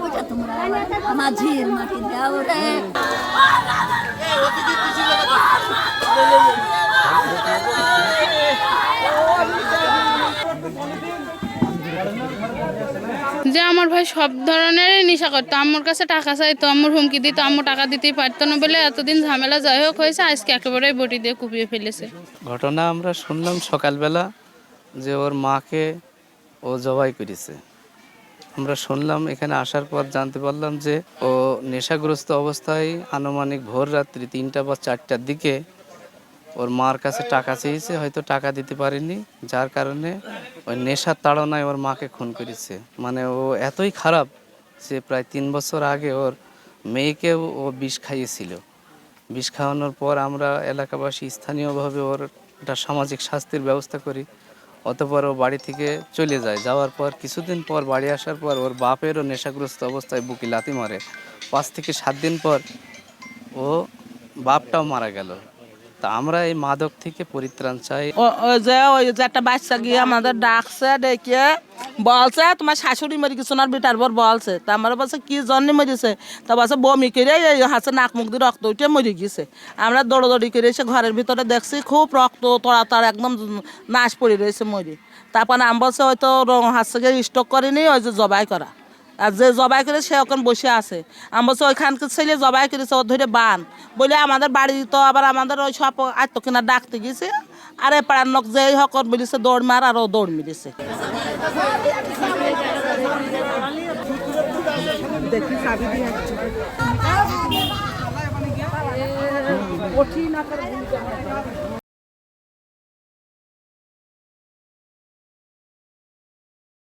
বেটা তোমরা আমার ঝির মাটি দাও রে। যে আমার ভাই সব ধরনের নেশা করতো, আম্মুর কাছে টাকা চাইতো, আম্মুর হুমকি দিত, আম্মু টাকা দিতেই পারতো না বলে এতদিন ঝামেলা যাই হোক হয়েছে, আজকে একেবারে বটি দিয়ে কুপিয়ে ফেলেছে। ঘটনা আমরা শুনলাম সকালবেলা যে ওর মাকে ও জবাই করেছে। আমরা শুনলাম, এখানে আসার পর জানতে পারলাম যে ও নেশাগ্রস্ত অবস্থায় আনুমানিক ভোর রাত্রি 3টা বা 4টার দিকে ওর মার কাছে টাকা চেয়েছে, হয়তো টাকা দিতে পারেনি, যার কারণে ওই নেশার তাড়নায় ওর মাকে খুন করেছে। মানে ও এতই খারাপ যে প্রায় 3 বছর আগে ওর মেয়েকেও ও বিষ খাইয়েছিল। বিষ খাওয়ানোর পর আমরা এলাকাবাসী স্থানীয়ভাবে ওর একটা সামাজিক শাস্তির ব্যবস্থা করি। অতঃপর ও বাড়ি থেকে চলে যায়। যাওয়ার পর কিছুদিন পর বাড়ি আসার পর ওর বাপেরও নেশাগ্রস্ত অবস্থায় বুকে লাথি মারে। 5 থেকে 7 দিন পর ও বাপটাও মারা গেল। তা আমরা এই মাদক থেকে পরিত্রাণ চাই। ওই যে একটা বাচ্চা গিয়ে আমাদের ডাকছে, ডেকে বলছে তোমার শাশুড়ি মরে গেছে, ওনার বেটার পর বলছে। তা আমরা বলছে কি জন্যে মরেছে, তা বলছে বমি করে এই হাসে নাক মুখ দিয়ে রক্ত উঠে মরে গেছে। আমরা দৌড়দৌড়ি করে এসে ঘরের ভিতরে দেখছি খুব রক্ত তড়াতাড়ি একদম নাশ পড়ে রয়েছে মরে। তারপর আম বলছে হয়তো হাসছে গিয়ে স্টক করেনি, ওই যে জবাই করা। আর যে জবাই করে সে ওখানে বসে আছে। আমি বলছি ওইখানকার ছেলে জবাই করেছে, ও ধরে বান বলে আমাদের বাড়ি তো আবার আমাদের ওই সব আত্ম কিনা ডাকতে গেছে। আর এ পাড়ার লোক যেই হকর মিলেছে দৌড় মার, আর ও দৌড় মিলেছে। দেখি